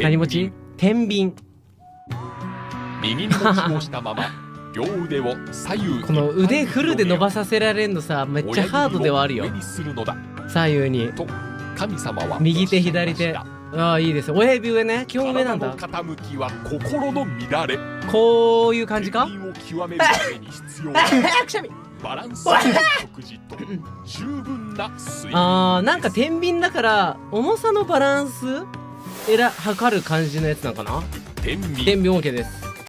何持ち？天秤。右に持ちをしたまま両腕を左右にこの腕フルで伸ばさせられるのさ、めっちゃハードではあるよ。親指を上にするのだ左右に。と神様は右手左手。あああ、いいです。親指上ね。基本上なんだ。体の傾きは心の乱れ。こういう感じか？天秤を極めるために必要なくしゃみ。バランスの食事と十分な睡眠。あー、なんか天秤だから重さのバランス測る感じのやつなのかな。天秤天秤 OK です。